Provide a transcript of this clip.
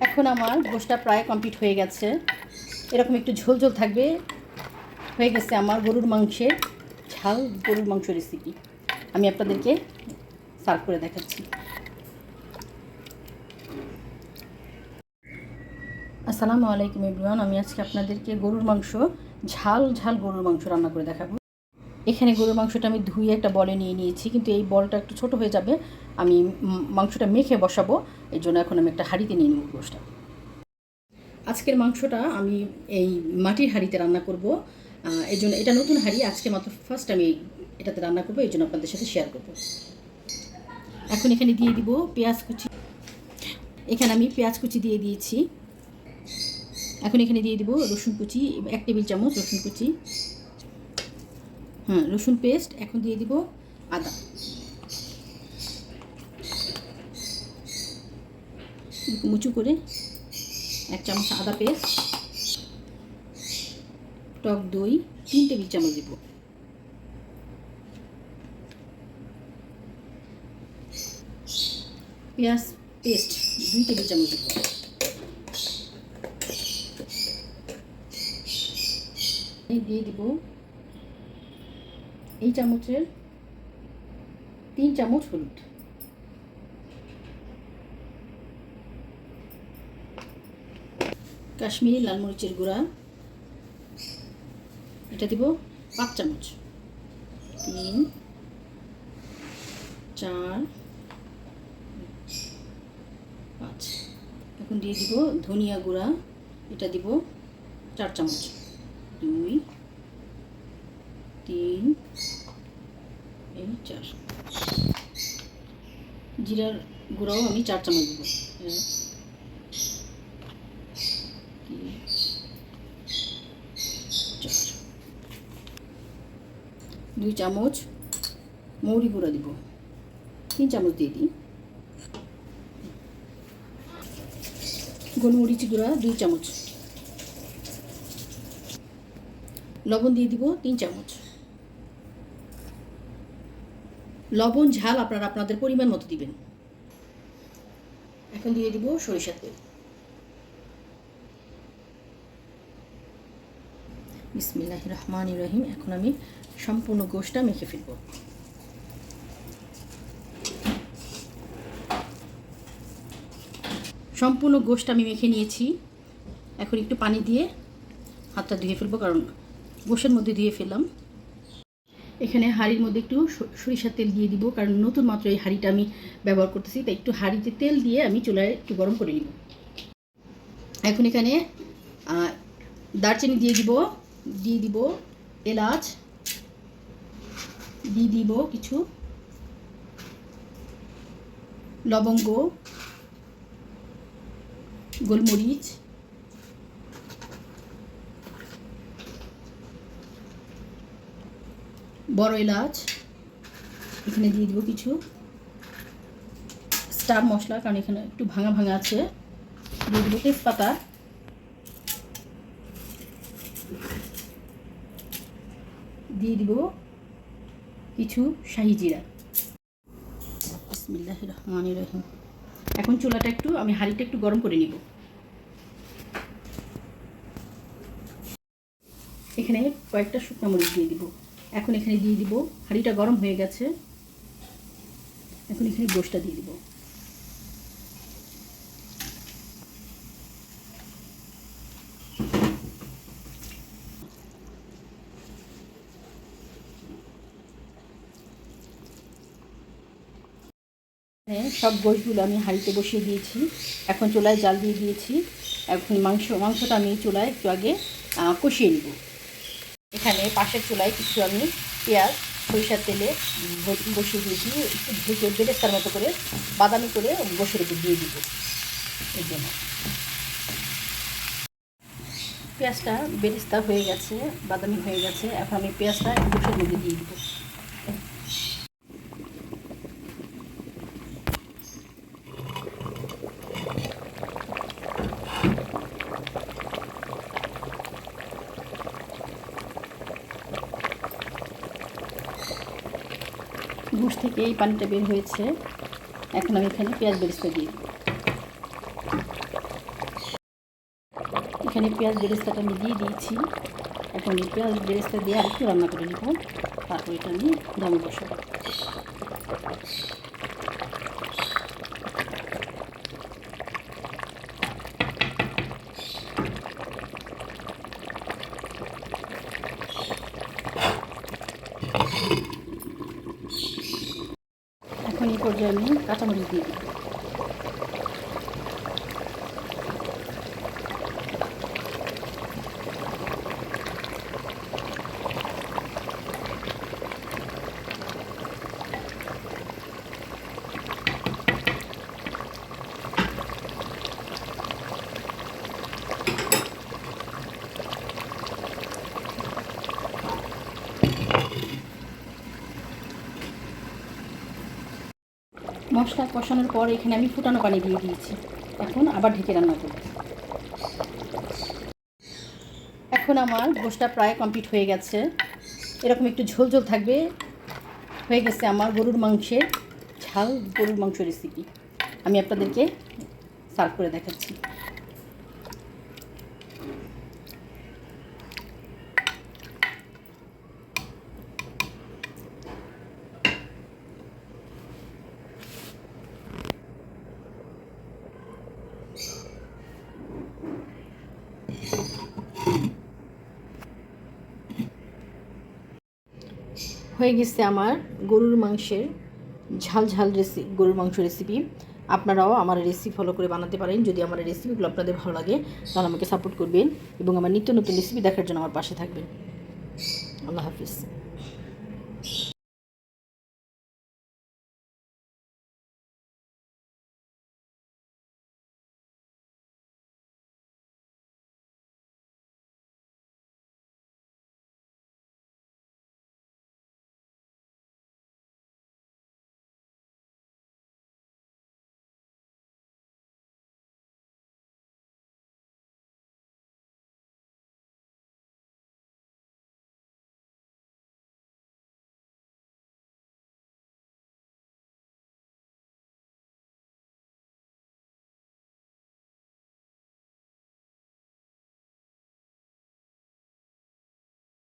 এখন আমার গোশটা প্রায় কমপ্লিট হয়ে গেছে। এরকম একটু ঝোল ঝোল থাকবে। হয়ে গেছে আমার গরুর মাংসের ঝাল গরুর মাংস রেসিপি। আমি আপনাদেরকে সার্ভ করে দেখাচ্ছি। আসসালামু আলাইকুম এভরিওয়ান। আমি আজকে আপনাদেরকে গরুর মাংস ঝাল ঝাল গরুর মাংস রান্না করে দেখাবো। এখানে গরুর মাংসটা আমি ধুয়ে একটা বলে নিয়ে নিয়েছি, কিন্তু এই বলটা একটু ছোট হয়ে যাবে। আমি মাংসটা মেখে বসাবো, এই জন্য এখন আমি একটা হাঁড়িতে নিয়ে নেব গোশটা। আজকের মাংসটা আমি এই মাটির হাঁড়িতে রান্না করব। এই জন্য এটা নতুন হাঁড়ি, আজকে মাত্র ফার্স্ট আমি এটাতে রান্না করবো, এই জন্য আপনাদের সাথে শেয়ার করব। এখন এখানে দিয়ে দিব পেঁয়াজ কুচি। এখানে আমি পেঁয়াজ কুচি দিয়ে দিয়েছি। এখন এখানে দিয়ে দিব রসুন কুচি, 1 টেবিল চামচ রসুন কুচি, রসুন পেস্ট। এখন দিয়ে দিব আদা, মুচু করে 1 চামচ আদা পেস্ট, টক দই 3 টেবিল চামচ দিব, পেঁয়াজ পেস্ট 2 টেবিল চামচ দিব, দিয়ে দিব এই চামচের 3 চামচ হলুদ, কাশ্মীরি লাল মরিচের গুঁড়া এটা দিব 5 চামচ, 3 4 5। এখন দিয়ে দিব ধনিয়া গুঁড়া, এটা দিব 4 চামচ, 2 3 4। জিরার গুঁড়াও আমি 4 চামচ দিব, 2 চামচ মৌরি গুঁড়া দিব, 3 চামচ দিয়ে দিই, গোলমরিচ গুঁড়া 2 চামচ, লবণ দিয়ে দিব 3 চামচ। লবণ ঝাল আপনারা আপনাদের পরিমাণ মতো দিবেন। এখন দিয়ে দিব সরিষার তেল। বিসমিল্লাহির রহমানির রহিম। এখন আমি সম্পূর্ণ গোশটা মেখে ফেলব। সম্পূর্ণ গোশটা আমি মেখে নিয়েছি। এখন একটু পানি দিয়ে হাতটা ধুয়ে ফেলবো, কারণ গোশের মধ্যে ধুয়ে ফেললাম। এখানে হাঁড়ির মধ্যে একটু সরিষার তেল দিয়ে দিব, কারণ নতুন মাত্র এই হাঁড়িটা আমি ব্যবহার করতেছি, তাই একটু হাঁড়িতে তেল দিয়ে আমি চুলায় একটু গরম করে নিব। এখন এখানে দারচিনি দিয়ে দিব এলাচ, দিয়ে দিব কিছু লবঙ্গ, গোলমরিচ, বড় এলাচ। এখানে দিয়ে দিব কিছু স্টার মশলা, কারণ এখানে একটু ভাঙা ভাঙা আছে। দিয়ে দিব তেজপাতা, দিয়ে দিব কিছু শাহি জিরা। বিসমিল্লাহির রহমানির রহিম। এখন চুলাটা আমি হাঁড়িটা একটু গরম করে নিব। এখানে কয়েকটা শুকনো মরিচ দিয়ে দিব। এখন এখানে দিয়ে দিব, হাঁড়িটা গরম হয়ে গেছে। এখন এখানে গোশটা দিয়ে দিব। সব গোশগুলো আমি হাঁড়িতে বসিয়ে দিয়েছি। এখন চুলায় জাল দিয়ে দিয়েছি। এখন মাংসটা আমি চুলায় একটু আগে কষিয়ে নিব। এখানে পাশের চুলায় কিছু আমি পেঁয়াজ সরিষার তেলে বসিয়ে দিয়েছি, একটু ভেজে বেরেস্তার মতো করে বাদামি করে গোশের উপর দিয়ে দিব। এই জন্য পেঁয়াজটা বেরেস্তা হয়ে গেছে, বাদামি হয়ে গেছে। এখন আমি পেঁয়াজটা গোশের মধ্যে দিয়ে দিব। গোশ থেকে এই পানিটা বের হয়েছে। এখন আমি এখানে পেঁয়াজ বেরেস্তা দিয়ে দিব। এখানে পেঁয়াজ বেরেস্তাটা আমি দিয়ে দিয়েছি। এখন এই পেঁয়াজ বেরেস্তা দিয়ে আর একটু রান্না করে নিব, তারপর এটা আমি দমে বসাবো। এখন এই পর্যায়ে আমি কাঁচামরিচ দিয়ে দিই। মশলা কষানোর পর এখানে আমি ফুটানো পানি দিয়ে দিয়েছি। এখন আবার ঢেকে রান্না করব। এখন আমার গোশটা প্রায় কমপ্লিট হয়ে গেছে, এরকম একটু ঝোল ঝোল থাকবে। হয়ে গেছে আমার গরুর মাংসের ঝাল গরুর মাংস রেসিপি। আমি আপনাদেরকে সার্ভ করে দেখাচ্ছি। হয়ে গেছে আমার গরুর মাংসের ঝাল ঝাল গরুর মাংস রেসিপি। আপনারাও আমার রেসিপি ফলো করে বানাতে পারেন। যদি আমার রেসিপিগুলো আপনাদের ভালো লাগে তাহলে আমাকে সাপোর্ট করবেন এবং আমার নিত্য নতুন রেসিপি দেখার জন্য আমার পাশে থাকবেন। আল্লাহ হাফিজ।